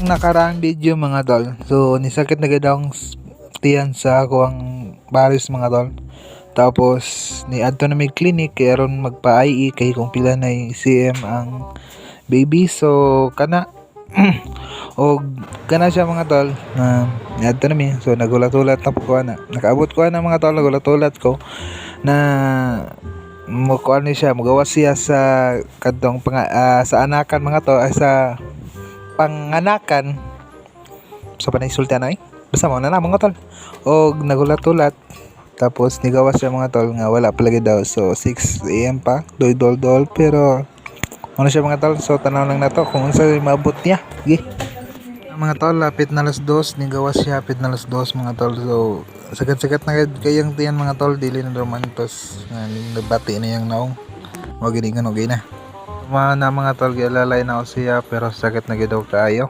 nakaraang video mga tol. So nisakit na gid akong tiyan sa ako ang baris mga tol. Tapos ni adto na may clinic kay aron magpa-IE kay kung pila na CM ang baby. So kana og kana siya mga tol na niadto na mi. So nagulat-ulat na ko na. Nakaabot ko na mga tol, nagulat-ulat ko na mo ko ano siya, magawas siya sa kadtong sa anakan mga tol, sa panganakan sa panaysulti na basta mo na mga tol. Og nagulat-ulat tapos nigawas siya mga tol nga wala palagi daw. So 6 AM pa doy-dol-dol pero ano siya mga tol. So tanaw lang nato kung unsa maabot niya. Sige mga tol, lapit na alas 2 nigawas siya, lapit na alas 2 mga tol. So sagat-sagat na kayang tiyan mga tol, dili na romantos nga nabati na yang naong mo gini nga okay na mga tol. Gialalay na ako siya pero sakit na gid daw kaayo.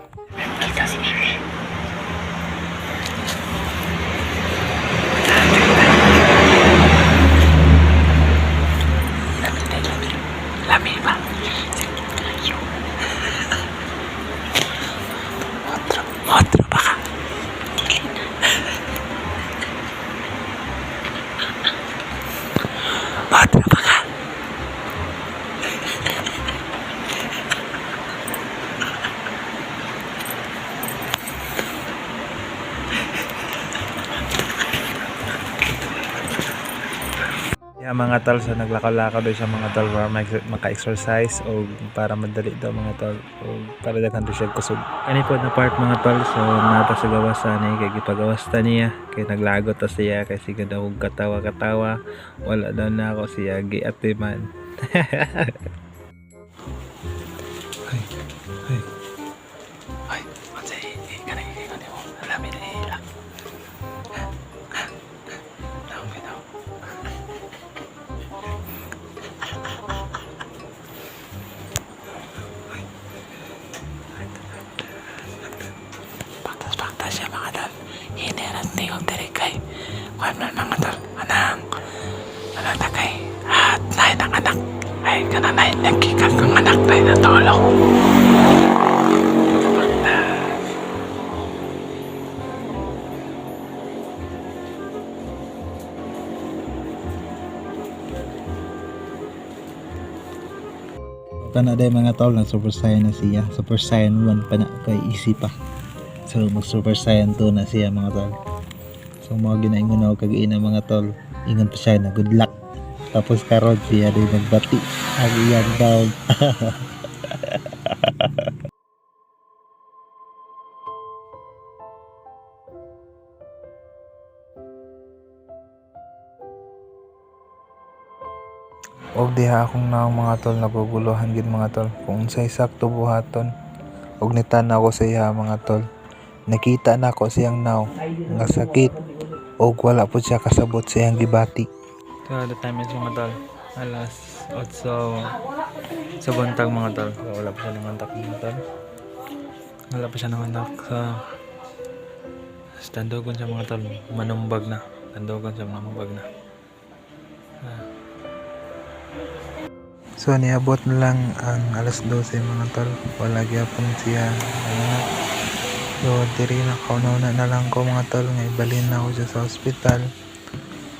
Otro baka. Otro baka. Mga tol, so naglakaw-lakaw daw siya mga tol para maka-exercise o para madali daw mga tol o para daghan daw siya kusog. Kani pod na part mga tol, so nata sa gawasan ni kay gipagawasta niya kay naglagot ta siya kay sige daw katawa-katawa wala daw na ako siya giatiman. Ay ay ay mansay kanay mo alamin ni ila. Paktas siya mga tol. Hindi rin tingog dari kay kuhan man mga tol. Anang takay at nahin ang anak ay kananahin nagkikag ang anak tayo na tolong. Kana day mga tol, nag Super Saiyan na siya. Super Saiyan 1 pa na kay easy pa. So mag Super Saiyan 2 na siya mga tol. So mga ginaingon ako kag-ina mga tol. Ingon pa siya na good luck. Tapos karon siya rin nagbati ang iyang dog. Og diha akong naong mga tol, naguguluhan gid mga tol kung unsay sakto buhaton. Og nitanaw ko sa iya mga tol, nakita na ko siyang naw nga sakit og wala po siya kasabot sa iyang gibati. So the time is mga tol alas 8 sa buntag mga tol. So, wala pa siya nangontak mga tol, wala pa siya nangontak sa tandogon siya mga tol, manumbag na tandogon siya manumbag na. So niabot na lang ang alas 12 mga tol, wala gyapon siya nanganak. So diri na kauna na lang ko mga tol nga ibalhin na ako siya sa ospital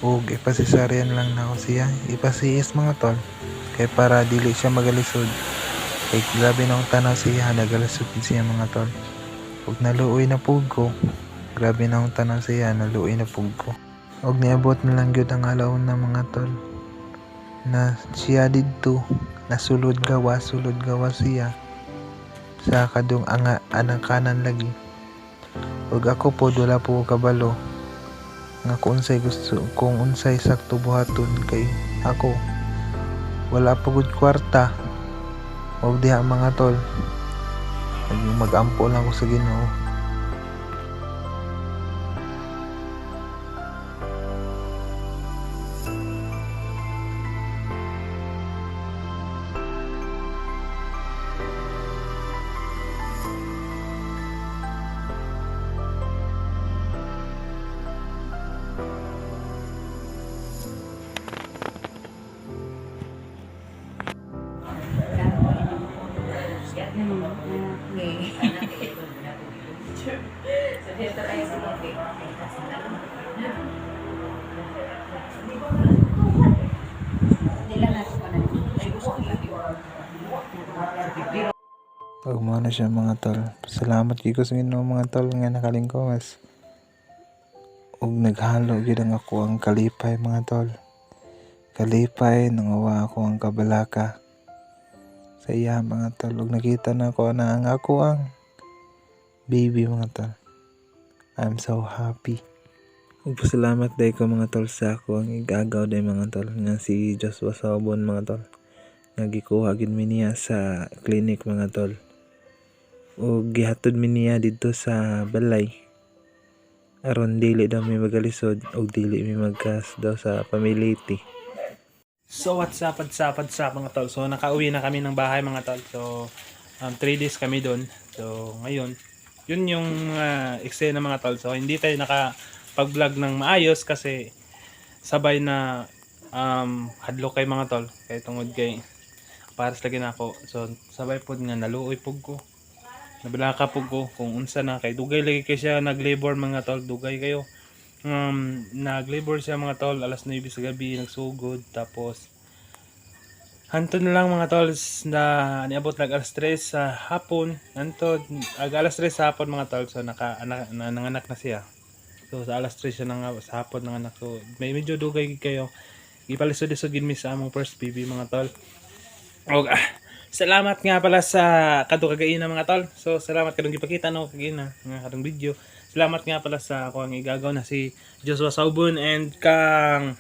ug ipasisaryan lang na ako siya, ipasiis mga tol kay para dili siya magalisod kay grabe na ang tanaw siya, nagalisod siya mga tol ug naluoy na pud ko, grabe na ang tanaw siya, naluoy na pud ko. Ug niabot na lang gyud ang alawon na mga tol na siya didto nasulod gawa siya sa kadung anang kanan lagi. Ug ako po wala po kabalo nga kung unsay gusto, kung unsay sakto buhaton kay ako wala pa gud kwarta. Ug diha mga tol mag-ampo lang ko sa Ginoo. Pag mo na siya mga tol. Salamat kay ko sa Ginoo mga tol nga nakalingkos. Ug naghalo gyud ang ako ang kalipay mga tol. Kalipay nangawa ako ang kabalaka. Sa iya mga tol. Ug nakita na ko na ang ako ang baby mga tol. I'm so happy. Ug pasalamat day ko mga tol sa ako ang igagaw day mga tol nga si Joshua Saubon mga tol. Nga gikuha gid mi niya sa clinic mga tol. Ug gihatod mi niya didto sa balay. Aron dili daw mi magalisod ug dili mi magkas daw sa pamiliti. So what's up mga tol. So nakauwi na kami ng bahay mga tol. So 3 days kami doon. So ngayon, yun yung eksena mga tol. So hindi tayo nakapag-vlog ng maayos kasi sabay na hadlok kay mga tol. Kay tungod kay pares lagi na ako. So sabay pod nga naluoy pug ko. Nabalaka pug ko kung unsa na kay dugay lagi kay siya nag-labor mga tol. Dugay kayo. Nag-labor siya mga tol alas 9 sa gabi nagsugod tapos hantod na lang mga tol na niabot nag alas 3 sa hapon hantod alas 3 sa hapon mga tol so nanganak na siya. So sa alas 3 siya sa hapon nanganak. So may medyo dugay kayo ipalisod-isod gid mi sa among first baby mga tol. Og salamat nga pala sa kadto kagaina mga tol. So salamat kadong gipakita no kagaina nga kadong video. Salamat nga pala sa ako ang igagaw na si Joshua Saubon and kang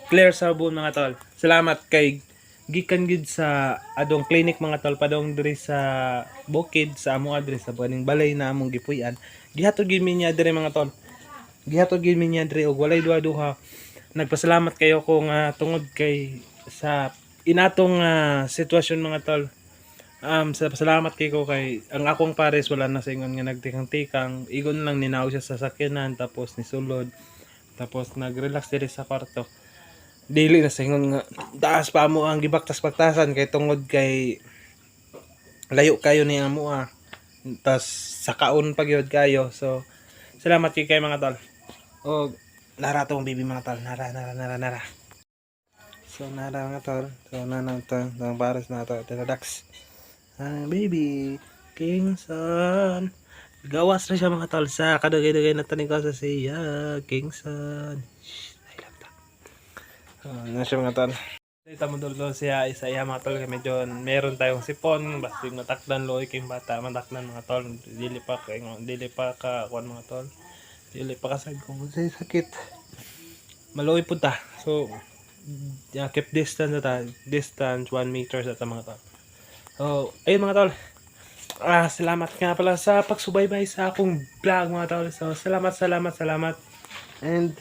Claire Saubon mga tol. Salamat kay gikan gid sa adong clinic mga tol padong diri sa Bukid sa amo address sa baning balay na among gipuy-an. Gihatod gid mi niya diri mga tol. Gihatod gid mi niya diri og walay duha-duha. Nagpasalamat kayo kung tungod kay sa inatong sitwasyon mga tol. Salamat kay ko kay ang akong pares wala na sa ingon nga nagtikang-tikang igon lang ninaw siya sa sakyanan tapos nisulod tapos nag-relax diri sa kwarto dili na sa ingon nga taas pa mo ang gibaktas-baktasan kay tungod kay layo kayo ni amo tas sa kaon pagyod kayo. So salamat kay mga tol og nara tong baby mga tol nara so nara mga tol so nanang tong pares na to relax. Baby, Kingson. Gawas na siya mga tol sa kadagay-dagay na tanig ko sa siya. Kingson. I love that. Na siya mga tol. Ito mo dulo siya isa iya mga tol. Medyo meron tayong sipon. Basta yung natakdan loy king bata. Matakdan mga tol. Dili pa ka kuan mga tol. Dili pa kasag kung say sakit. Maloy po ta. So, keep distance na ta. Distance 1 meter sa ta mga tol. So, ayun mga tol. Salamat nga pala sa pagsubaybay sa akong vlog mga tol. So, salamat. And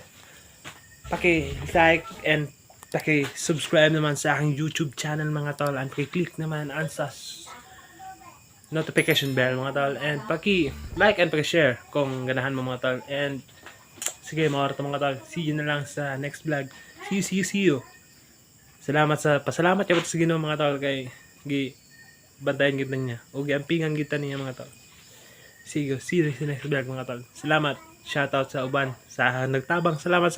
paki-like and paki-subscribe naman sa aking YouTube channel mga tol. And paki-click naman ang sa notification bell mga tol. And paki-like and paki-share kung ganahan mo mga tol. And sige mga tol. See you na lang sa next vlog. See you. Pasalamat kayo sa Ginoo mga tol kay bantayan kita niya o giampingan kita niya mga tol. See you sa next vlog mga tol. Salamat. Shoutout sa uban sa nagtabang. Salamat.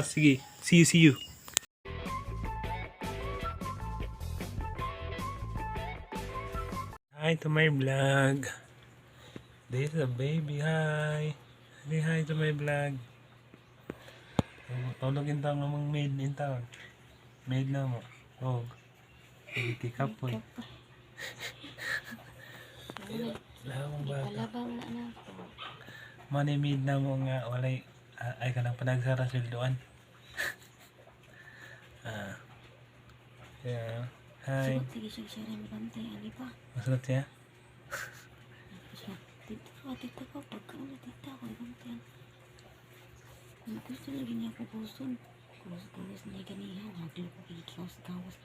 Sige. See you. Hi to my vlog. This is a baby. Hi. Say hi to my vlog. Tulog in town namang maid in town. Maid na mo. Oh. Tikap po. Lamang ba? Palabang na ako. Manimid na mo nga walay ay kanang panagsara sildoan. Yeah. Hi. Sige siya rin bantay ani pa. Masarap siya? Tita ko pagkaon na tita ko bantay. Kung gusto lagi niya ako buson. Gawas niya ganihan. Haglo ko gawas.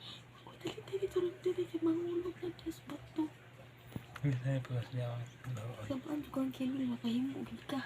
Dili mangulog na Diyos bato. Hindi tayo pa siya. Sabaan ko ang kilo makahimo ka.